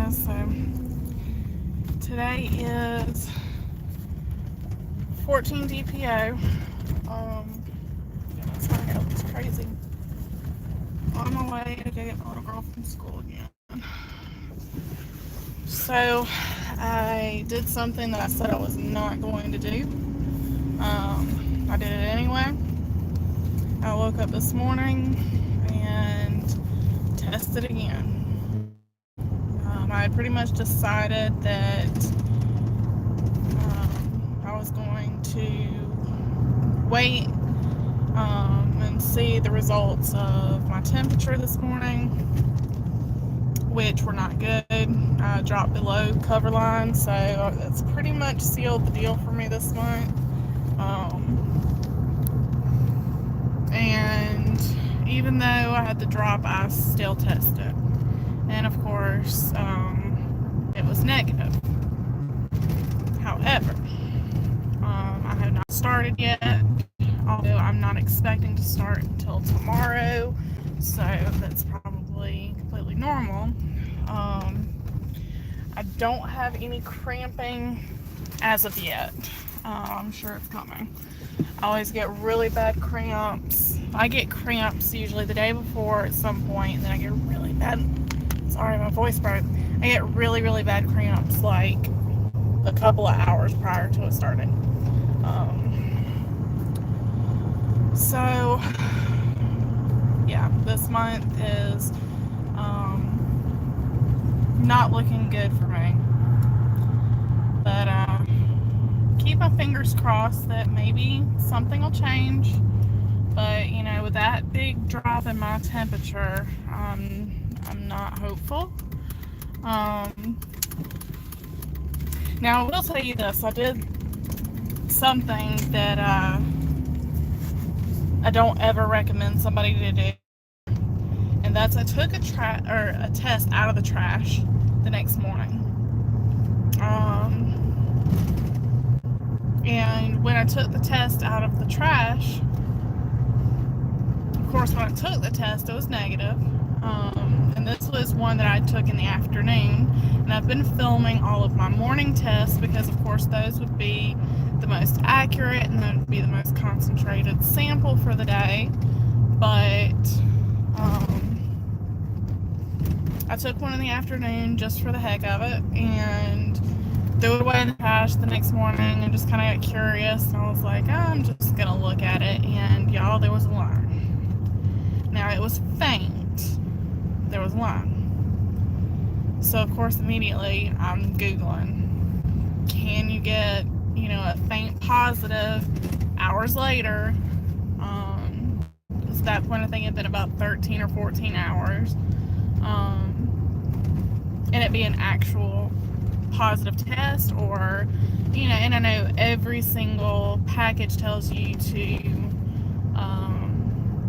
guys. So today is 14 DPO. Sorry, it looks crazy. On my way to get my little girl from school again. So I did something that I said I was not going to do. I did it anyway. I woke up this morning and tested again. I had pretty much decided that I was going to wait and see the results of my temperature this morning, which were not good. I dropped below cover line, so that's pretty much sealed the deal for me this month. And even though I had the drop, I still tested. And of course, it was negative. However, I have not started yet, although I'm not expecting to start until tomorrow, so that's probably completely normal. I don't have any cramping as of yet. I'm sure it's coming. I always get really bad cramps. I get cramps usually the day before at some point, and then I get really bad. Sorry, my voice broke. I get really, really bad cramps like a couple of hours prior to it starting. So, yeah, this month is not looking good for me. But keep my fingers crossed that maybe something will change. But, you know, with that big drop in my temperature, I'm not hopeful. Now, I will tell you this. I did something that I don't ever recommend somebody to do. And that's I took a test out of the trash the next morning. And when I took the test out of the trash, of course, when I took the test, it was negative. And this was one that I took in the afternoon. And I've been filming all of my morning tests because, of course, those would be the most accurate and that would be the most concentrated sample for the day. But I took one in the afternoon just for the heck of it and threw it away in the trash the next morning and just kind of got curious. And I was like, oh, I'm just going to look at it. And y'all, there was a line. Now, it was faint. There was a line. So, of course, immediately I'm Googling, can you get, you know, a faint positive hours later? At that point, I think it had been about 13 or 14 hours. And it be an actual positive test, or, you know, and I know every single package tells you to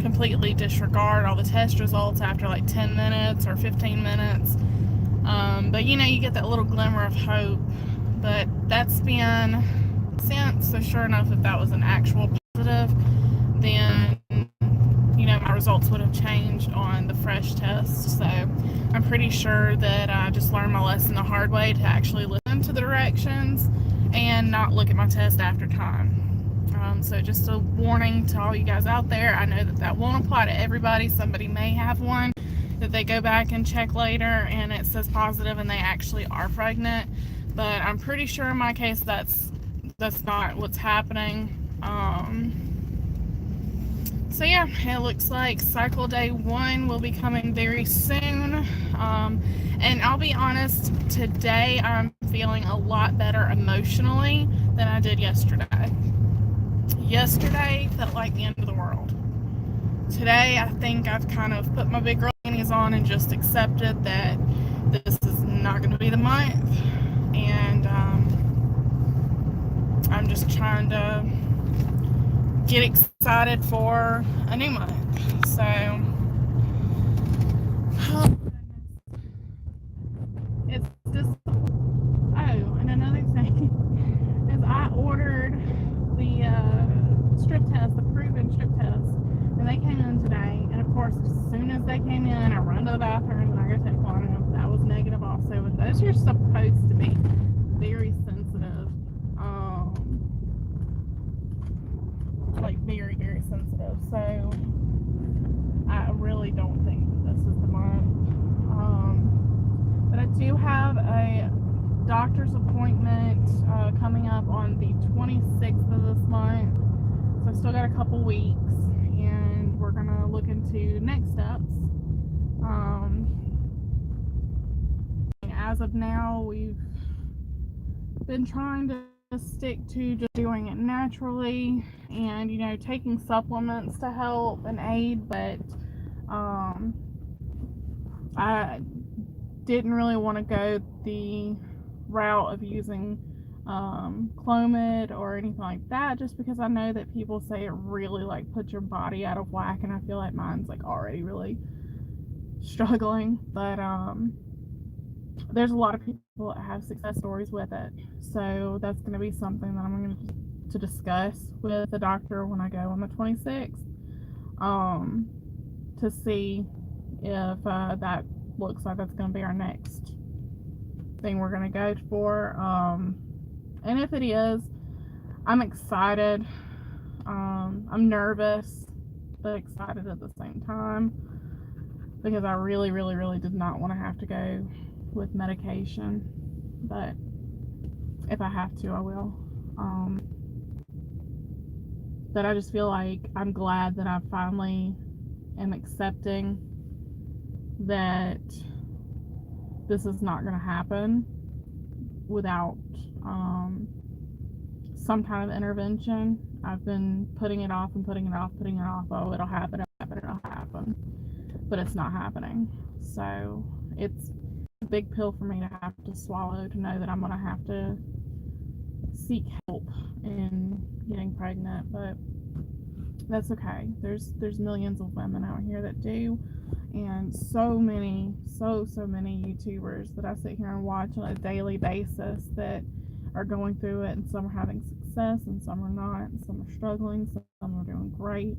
completely disregard all the test results after like 10 minutes or 15 minutes. But, you know, you get that little glimmer of hope. But that's been since, so sure enough, if that was an actual positive, then, you know, my results would have changed on the fresh test. So I'm pretty sure that I just learned my lesson the hard way, to actually listen to the directions and not look at my test after time. So just a warning to all you guys out there. I know that that won't apply to everybody. Somebody may have one that they go back and check later and it says positive and they actually are pregnant. But I'm pretty sure in my case that's not what's happening. So yeah, it looks like cycle day 1 will be coming very soon. And I'll be honest, today I'm feeling a lot better emotionally than I did yesterday. Yesterday felt like the end of the world. Today I think I've kind of put my big girl panties on and just accepted that this is not going to be the month. And I'm just trying to get excited for a new month. So, oh goodness. It's just, oh, and another thing is I ordered the strip test, the proven strip test, and they came in today. And of course, as soon as they came in, I run to the bathroom and I go take one, and that was negative also with but it's just supposed to be very sensitive. Like very, very sensitive. So I really don't think this is the month. But I do have a doctor's appointment coming up on the 26th of this month. So I still got a couple weeks, and we're going to look into next steps. As of now, we've been trying to stick to just doing it naturally and, you know, taking supplements to help and aid, but I didn't really want to go the route of using Clomid or anything like that, just because I know that people say it really like puts your body out of whack, and I feel like mine's like already really struggling. But there's a lot of people that have success stories with it, so that's going to be something that I'm going to discuss with the doctor when I go on the 26th, to see if that looks like that's going to be our next thing we're going to go for. And if it is, I'm excited. I'm nervous, but excited at the same time, because I really, really, really did not want to have to go with medication, but if I have to, I will. But I just feel like I'm glad that I finally am accepting that this is not going to happen without some kind of intervention. I've been putting it off and putting it off. Oh, it'll happen, it'll happen. But it's not happening. So it's a big pill for me to have to swallow, to know that I'm going to have to seek help in getting pregnant. But that's okay. There's millions of women out here that do, and so many YouTubers that I sit here and watch on a daily basis that are going through it, and some are having success and some are not, and some are struggling, some are doing great.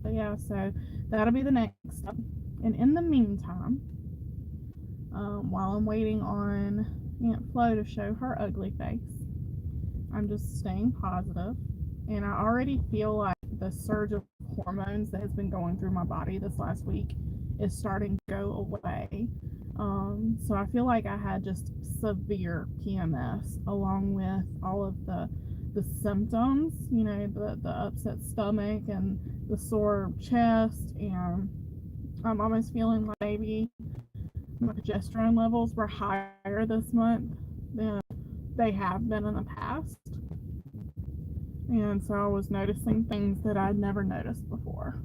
But yeah, so that'll be the next step. And in the meantime, while I'm waiting on Aunt Flo to show her ugly face, I'm just staying positive. And I already feel like the surge of hormones that has been going through my body this last week is starting to go away. So I feel like I had just severe PMS, along with all of the symptoms, you know, the upset stomach and the sore chest, and I'm almost feeling like maybe my progesterone levels were higher this month than they have been in the past. And so I was noticing things that I'd never noticed before.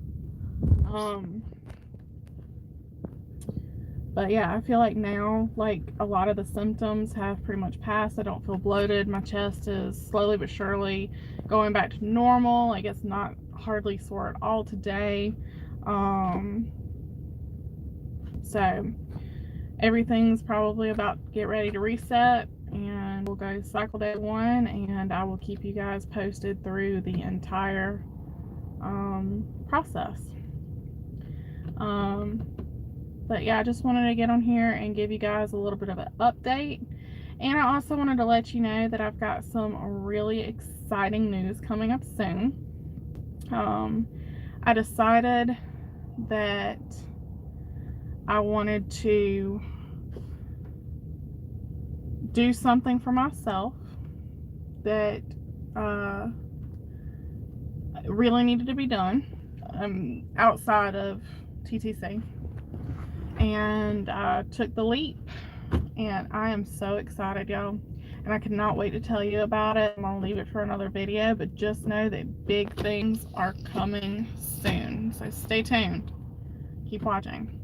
But yeah, I feel like now, like, a lot of the symptoms have pretty much passed. I don't feel bloated. My chest is slowly but surely going back to normal. Like, it's not hardly sore at all today. So everything's probably about to get ready to reset, and we'll go cycle day 1, and I will keep you guys posted through the entire process. But yeah, I just wanted to get on here and give you guys a little bit of an update. And I also wanted to let you know that I've got some really exciting news coming up soon. I decided that I wanted to do something for myself that really needed to be done outside of TTC. And I took the leap, and I am so excited, y'all, and I cannot wait to tell you about it. I'm gonna leave it for another video, but just know that big things are coming soon, so stay tuned, keep watching.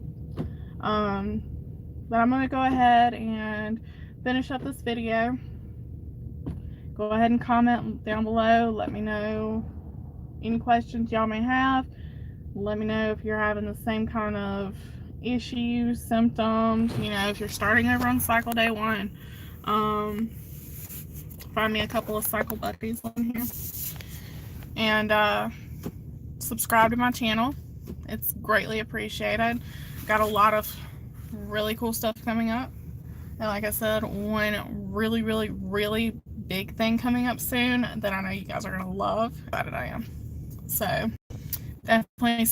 But I'm gonna go ahead and finish up this video. Go ahead and comment down below, let me know any questions y'all may have. Let me know if you're having the same kind of issues, symptoms, you know, if you're starting over on cycle day 1. Find me a couple of cycle buddies on here, and subscribe to my channel. It's greatly appreciated. Got a lot of really cool stuff coming up. And like I said, one really, really, really big thing coming up soon that I know you guys are going to love. Excited I am. So definitely